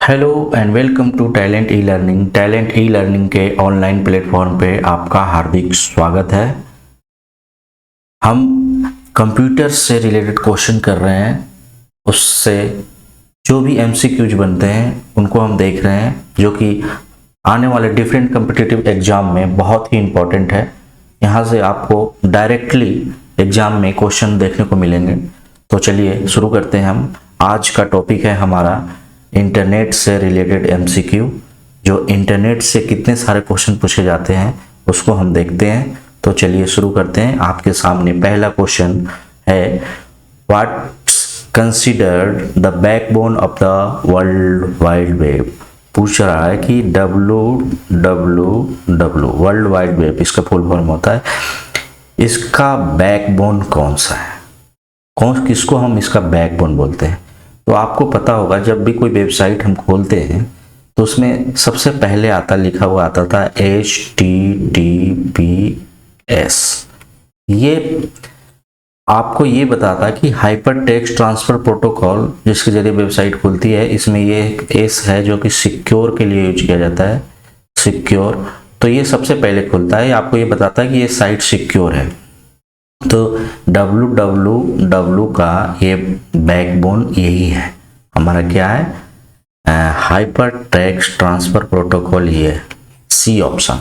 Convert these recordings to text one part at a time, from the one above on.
Hello and welcome to talent E learning. Talent E learning के online platform पे आपका हार्दिक स्वागत है। हम कंप्यूटर से रिलेटेड क्वेश्चन कर रहे हैं, उससे जो भी एमसीक्यूज बनते हैं उनको हम देख रहे हैं, जो कि आने वाले डिफरेंट कम्पिटिटिव एग्जाम में बहुत ही इम्पोर्टेंट है। यहाँ से आपको डायरेक्टली एग्जाम में क्वेश्चन देखने को मिलेंगे। तो चलिए शुरू करते हैं। हम आज का टॉपिक है हमारा इंटरनेट से रिलेटेड एमसीक्यू। जो इंटरनेट से कितने सारे क्वेश्चन पूछे जाते हैं उसको हम देखते हैं। तो चलिए शुरू करते हैं। आपके सामने पहला क्वेश्चन है, what's considered the backbone of the world wide web. पूछ रहा है कि www वर्ल्ड वाइड वेब, इसका फुल फॉर्म होता है, इसका बैकबोन कौन सा है, किसको हम इसका बैकबोन बोलते हैं। तो आपको पता होगा, जब भी कोई वेबसाइट हम खोलते हैं तो उसमें सबसे पहले लिखा हुआ आता था HTTPS। ये आपको ये बताता कि हाइपर टेक्स्ट ट्रांसफर प्रोटोकॉल जिसके जरिए वेबसाइट खुलती है, इसमें ये एस है जो कि सिक्योर के लिए यूज किया जाता है, सिक्योर। तो ये सबसे पहले खुलता है, आपको ये बताता है कि ये साइट सिक्योर है। तो www का ये बैकबोन यही है हमारा, क्या है, हाइपर टेक्स्ट ट्रांसफर प्रोटोकॉल, ये सी ऑप्शन।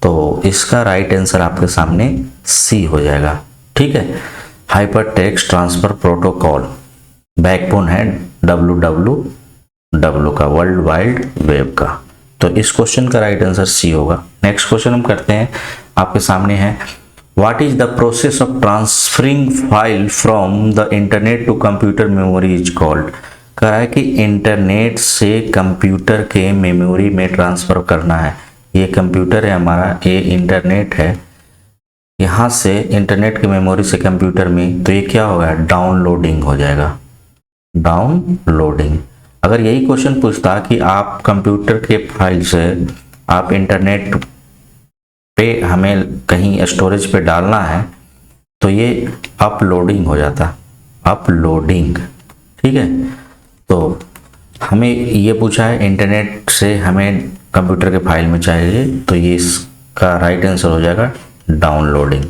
तो इसका राइट आंसर आपके सामने सी हो जाएगा। ठीक है, hyper text transfer protocol backbone है www का, वर्ल्ड वाइड वेब का। तो इस क्वेश्चन का राइट आंसर सी होगा। नेक्स्ट क्वेश्चन हम करते हैं, आपके सामने है, What is the process of transferring file from the internet to computer memory is called। कह रहा है कि इंटरनेट से कंप्यूटर के मेमोरी में ट्रांसफर करना है। ये कंप्यूटर है हमारा, ये इंटरनेट है, यहाँ से इंटरनेट के मेमोरी से कंप्यूटर में, तो ये क्या होगा, डाउनलोडिंग हो जाएगा, डाउनलोडिंग। अगर यही क्वेश्चन पूछता कि आप कंप्यूटर के फाइल से आप इंटरनेट पे हमें कहीं स्टोरेज पे डालना है, तो ये अपलोडिंग हो जाता, अपलोडिंग। ठीक है, तो हमें ये पूछा है इंटरनेट से हमें कंप्यूटर के फाइल में चाहिए, तो ये इसका राइट आंसर हो जाएगा डाउनलोडिंग।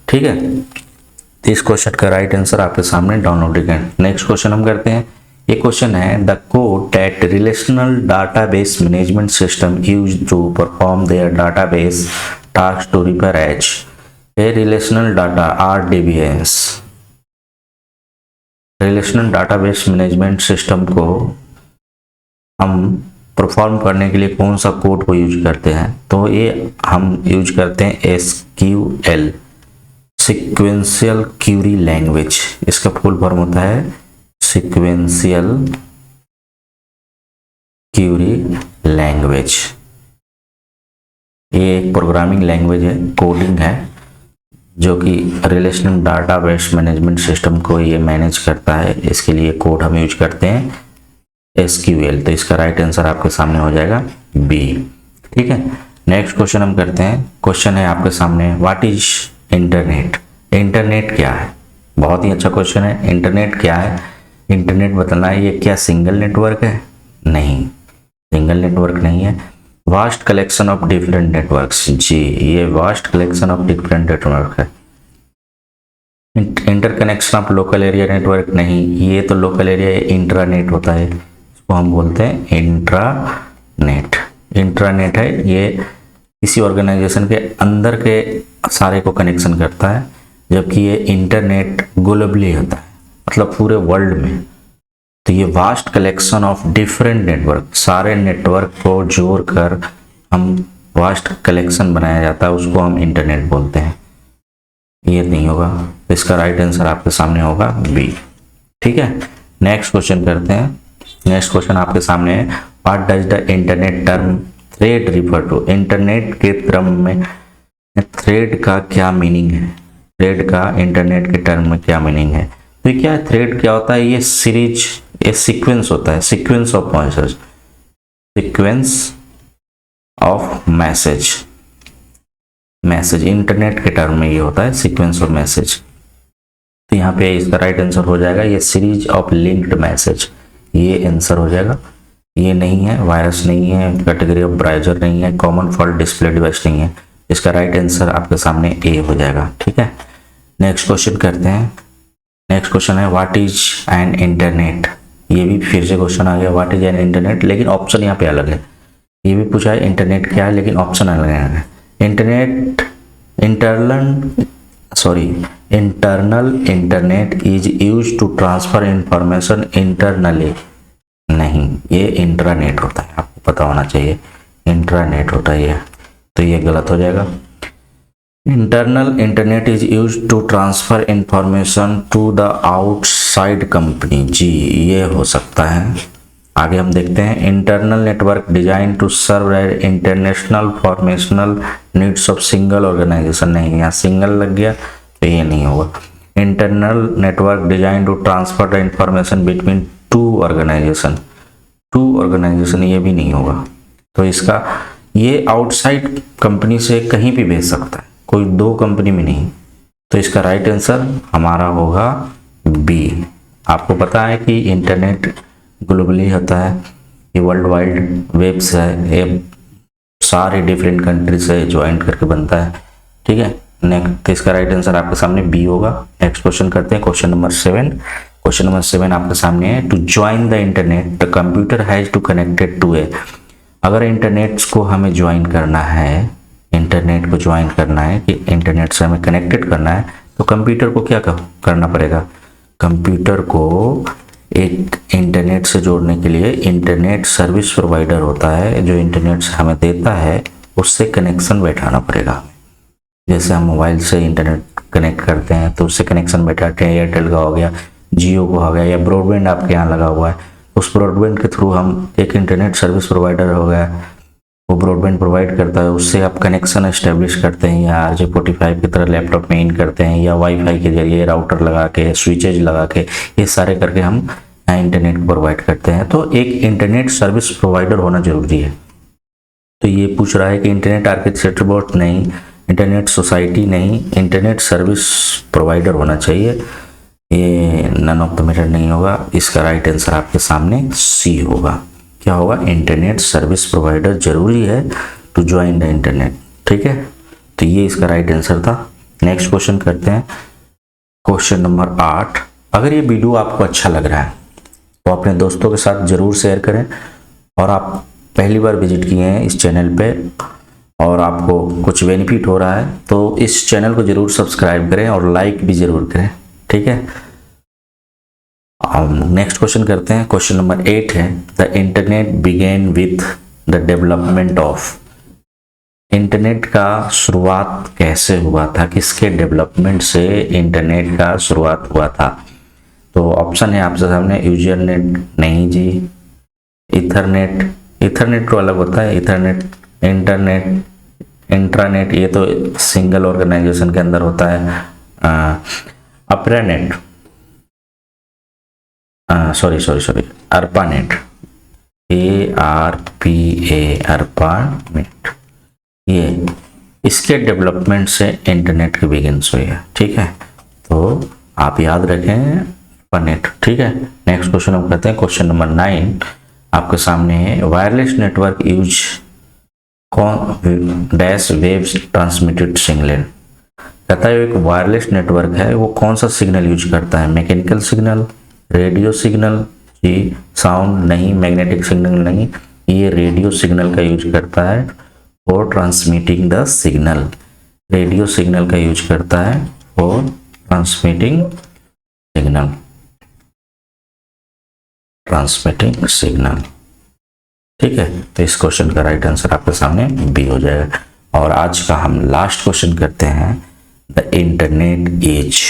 ठीक है, तो इस क्वेश्चन का राइट आंसर आपके सामने डाउनलोडिंग है। नेक्स्ट क्वेश्चन हम करते हैं। ये क्वेश्चन है, the code that relational database management system use to perform their database task to repair as a relational data RDBMS। Relational database management system को हम परफॉर्म करने के लिए कौन सा कोड को यूज करते हैं, तो ये हम यूज करते हैं SQL, सीक्वेंशियल क्यूरी लैंग्वेज। इसका फुल फॉर्म होता है सीक्वेंशियल क्यूरी लैंग्वेज। ये एक प्रोग्रामिंग लैंग्वेज है, कोडिंग है, जो कि रिलेशनल डाटाबेस मैनेजमेंट सिस्टम को ये मैनेज करता है। इसके लिए कोड हम यूज करते हैं SQL। तो इसका राइट आंसर आपके सामने हो जाएगा B। ठीक है, नेक्स्ट क्वेश्चन हम करते हैं। क्वेश्चन है आपके सामने, व्हाट इज इंटरनेट। इंटरनेट क्या है, बहुत ही अच्छा क्वेश्चन है। इंटरनेट क्या है, इंटरनेट बताना है। ये क्या सिंगल नेटवर्क है, नहीं, सिंगल नेटवर्क नहीं है। Vast collection of different networks, जी ये vast collection of different network है। Interconnection of local area network, नहीं, ये तो लोकल एरिया इंट्रानेट होता है, इसको हम बोलते हैं इंट्रानेट। इंट्रानेट है, ये किसी ऑर्गेनाइजेशन के अंदर के सारे को कनेक्शन करता है, जबकि ये इंटरनेट ग्लोबली होता है, मतलब पूरे वर्ल्ड में। तो ये vast collection of different network, सारे नेटवर्क को जोड़कर हम वास्ट कलेक्शन बनाया जाता है, उसको हम इंटरनेट बोलते हैं। ये नहीं होगा, तो इसका राइट आंसर आपके सामने होगा B। ठीक है, नेक्स्ट क्वेश्चन करते हैं। नेक्स्ट क्वेश्चन आपके सामने है, what does the internet term thread refer to. Internet के टर्म में थ्रेड का क्या मीनिंग है, थ्रेड का इंटरनेट के टर्म में क्या मीनिंग है। तो क्या है, थ्रेड क्या होता है, ये सीरीज, ये सीक्वेंस होता है, sequence of message, sequence of message. Message internet के टर्म में ये होता है सीक्वेंस ऑफ मैसेज। तो यहाँ पे इसका राइट आंसर हो जाएगा ये सीरीज ऑफ लिंक्ड मैसेज, ये आंसर हो जाएगा। ये नहीं है, वायरस नहीं है, कैटेगरी ऑफ ब्राउज़र नहीं है, कॉमन फॉर डिस्प्ले डिवाइस नहीं है। इसका राइट आंसर आपके सामने ए हो जाएगा। ठीक है, नेक्स्ट क्वेश्चन करते हैं। नेक्स्ट क्वेश्चन है व्हाट इज एन इंटरनेट। ये भी फिर से क्वेश्चन आ गया, व्हाट इज एन इंटरनेट, लेकिन ऑप्शन यहाँ पे अलग है। ये भी पूछा है इंटरनेट क्या है, लेकिन ऑप्शन अलग है। Internet internal internet is use to transfer information internally. नहीं, ये इंट्रानेट होता है, आपको पता होना चाहिए, इंट्रानेट होता है ये, तो ये गलत हो जाएगा। Internal internet is use to transfer information to the outside company. जी, ये हो सकता है। आगे हम देखते हैं internal network design to serve international formational needs of single organisation. नहीं, यहाँ सिंगल लग गया तो ये नहीं होगा। Internal network design to transfer the information between two organisation, ये भी नहीं होगा। तो इसका ये आउटसाइड कंपनी से कहीं भी भेज सकता है, कोई दो कंपनी में नहीं। तो इसका राइट आंसर हमारा होगा बी। आपको पता है कि इंटरनेट ग्लोबली होता है, ये वर्ल्ड वाइड वेब से है, ये सारे डिफरेंट कंट्री से ज्वाइन करके बनता है। ठीक है, नेक्स्ट, तो इसका राइट आंसर आपके सामने बी होगा। नेक्स्ट क्वेश्चन करते हैं, क्वेश्चन नंबर 7। क्वेश्चन नंबर 7 आपके सामने है, to join the internet the computer has to connected to a. अगर इंटरनेट को हमें ज्वाइन करना है, इंटरनेट को ज्वाइन करना है कि इंटरनेट से हमें कनेक्टेड करना है, तो कंप्यूटर को क्या करना पड़ेगा। कंप्यूटर को एक इंटरनेट से जोड़ने के लिए इंटरनेट सर्विस प्रोवाइडर होता है जो इंटरनेट से हमें देता है, उससे कनेक्शन बैठाना पड़ेगा हमें। जैसे हम मोबाइल से इंटरनेट कनेक्ट करते हैं तो उससे कनेक्शन बैठाते हैं, एयरटेल का हो गया, जियो का हो गया, या ब्रॉडबैंड आपके यहाँ लगा हुआ है, उस ब्रॉडबैंड के थ्रू हम एक इंटरनेट सर्विस प्रोवाइडर हो गया, वो ब्रॉडबैंड प्रोवाइड करता है, उससे आप कनेक्शन एस्टेब्लिश करते हैं, या RJ45 की तरह लैपटॉप में इन करते हैं, या वाईफाई के जरिए राउटर लगा के, स्विचेज लगा के, ये सारे करके हम इंटरनेट को प्रोवाइड करते हैं। तो एक इंटरनेट सर्विस प्रोवाइडर होना जरूरी है। तो ये पूछ रहा है कि इंटरनेट आर्किटेक्चर बोर्ड नहीं, इंटरनेट सोसाइटी नहीं, इंटरनेट सर्विस प्रोवाइडर होना चाहिए। ये नन ऑफ द मैटर नहीं होगा। इसका राइट आंसर आपके सामने सी होगा। क्या होगा, इंटरनेट सर्विस प्रोवाइडर जरूरी है टू ज्वाइन द इंटरनेट। ठीक है, तो ये इसका राइट आंसर था। नेक्स्ट क्वेश्चन करते हैं, क्वेश्चन नंबर 8। अगर ये वीडियो आपको अच्छा लग रहा है तो अपने दोस्तों के साथ जरूर शेयर करें, और आप पहली बार विजिट किए हैं इस चैनल पे और आपको कुछ बेनिफिट हो रहा है तो इस चैनल को जरूर सब्सक्राइब करें और लाइक भी जरूर करें। ठीक है, नेक्स्ट क्वेश्चन करते हैं। क्वेश्चन नंबर 8 है, the internet begin with the development of. Internet का शुरुआत कैसे हुआ था, किसके डेवलपमेंट से इंटरनेट का शुरुआत हुआ था। तो ऑप्शन है आपके सामने, यूजरनेट नहीं जी, इथरनेट, इथरनेट तो अलग होता है, इथरनेट, इंटरनेट, इंट्रानेट ये तो सिंगल ऑर्गेनाइजेशन के अंदर होता है, अप्रानेट, सॉरी अर्पानेट, ARPA, अर्पानेट, ये इसके डेवलपमेंट से इंटरनेट के बिगिंस हुई है। ठीक है, तो आप याद रखें अर्पानेट। ठीक है, नेक्स्ट क्वेश्चन हम करते हैं, क्वेश्चन नंबर 9 आपके सामने है, wireless network use dash waves transmitted signal. कहता है एक वायरलेस नेटवर्क है, वो कौन सा सिग्नल यूज करता है, मैकेनिकल सिग्नल, रेडियो सिग्नल जी, साउंड नहीं, मैग्नेटिक सिग्नल नहीं, ये रेडियो सिग्नल का यूज करता है for transmitting the signal. Radio signal का यूज करता है for transmitting signal, transmitting signal. ठीक है, तो इस क्वेश्चन का राइट आंसर आपके सामने बी हो जाएगा। और आज का हम लास्ट क्वेश्चन करते हैं, द इंटरनेट एज।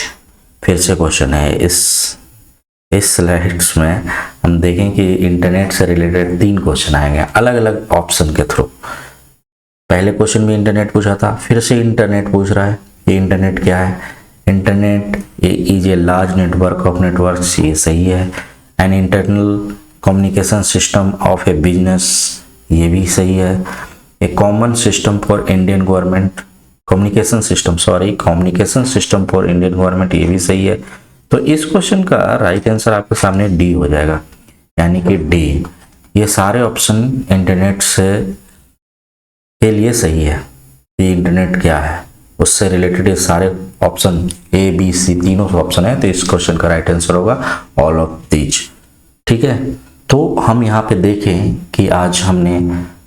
फिर से क्वेश्चन है, इस स्लाइड्स में हम देखें कि इंटरनेट से रिलेटेड 3 क्वेश्चन आएंगे अलग अलग ऑप्शन के थ्रू। पहले क्वेश्चन में इंटरनेट पूछा था, फिर से इंटरनेट पूछ रहा है, ये इंटरनेट क्या है। Internet is a large network of networks, ये सही है। An internal communication system of a business, ये भी सही है। A common system for Indian government, communication system for Indian government, ये भी सही है। तो इस क्वेश्चन का राइट आंसर आपके सामने डी हो जाएगा, यानी कि डी ये सारे ऑप्शन इंटरनेट से के लिए सही है। ये इंटरनेट क्या है उससे रिलेटेड ये सारे ऑप्शन ए बी सी तीनों ऑप्शन है, तो इस क्वेश्चन का राइट आंसर होगा ऑल ऑफ दीज। ठीक है, तो हम यहाँ पे देखें कि आज हमने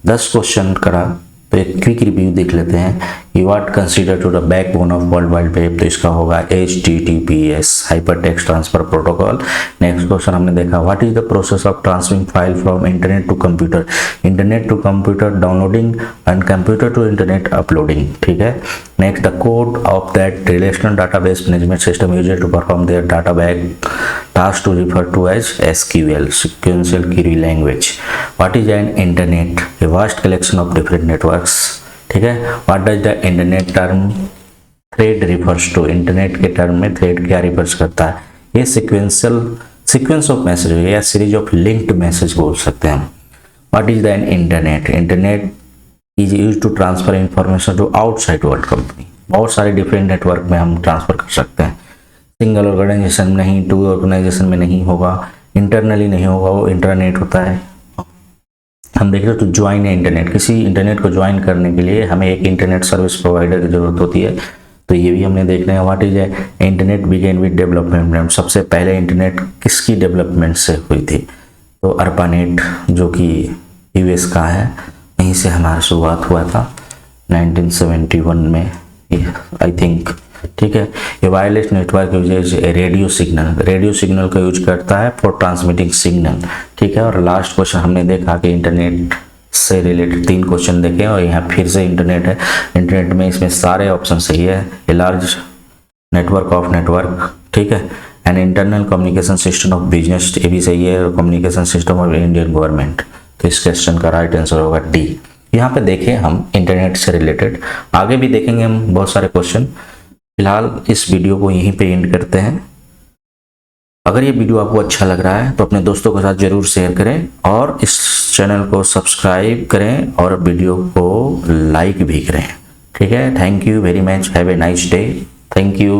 10 क्वेश्चन करा, तो एक क्विक रिव्यू देख लेते हैं। ये what consider to the backbone of world wide web, तो इसका होगा HTTPS hyper text transfer protocol. Next question हमने देखा what is the process of transferring file from internet to computer, internet to computer downloading and computer to internet uploading. ठीक है, next the code of that relational database management system used to perform their data back task to refer to as SQL sequential query language। what is an internet, a vast collection of different networks। ठीक है, what does the internet term thread refers to, internet के term में thread क्या refers करता है, ये sequence of message या series of linked message बोल सकते हैं हम। what is the internet, internet is use to transfer information to outside world company, बहुत सारे डिफरेंट नेटवर्क में हम ट्रांसफर कर सकते हैं। सिंगल ऑर्गेनाइजेशन में नहीं, टू ऑर्गेनाइजेशन में नहीं होगा, इंटरनली नहीं होगा, वो इंटरनेट होता है। हम देख रहे हो तो ज्वाइन है इंटरनेट, किसी इंटरनेट को ज्वाइन करने के लिए हमें एक इंटरनेट सर्विस प्रोवाइडर की जरूरत होती है, तो ये भी हमने देख रहे हैं। What is internet begin with development, सबसे पहले इंटरनेट किसकी डेवलपमेंट से हुई थी, तो अर्पानेट जो कि US का है, वहीं से हमारा शुरुआत हुआ था 1971 में आई थिंक। ठीक है, ये wireless network uses radio signal का यूज करता है फॉर ट्रांसमिटिंग सिग्नल। ठीक है, और लास्ट क्वेश्चन हमने देखा कि इंटरनेट से रिलेटेड 3 क्वेश्चन देखे और यहाँ फिर से इंटरनेट है। इंटरनेट में इसमें सारे ऑप्शन सही है, ए लार्ज नेटवर्क ऑफ नेटवर्क। ठीक है, an internal communication system of business, ये भी सही है, और communication system of Indian government. तो इस क्वेश्चन का राइट आंसर होगा D। यहाँ पे देखें हम इंटरनेट से रिलेटेड, आगे भी देखेंगे हम बहुत सारे क्वेश्चन। फिलहाल इस वीडियो को यहीं पे एंड करते हैं। अगर ये वीडियो आपको अच्छा लग रहा है तो अपने दोस्तों के साथ जरूर शेयर करें और इस चैनल को सब्सक्राइब करें और वीडियो को लाइक भी करें। ठीक है, thank you very much, have a nice day, thank you.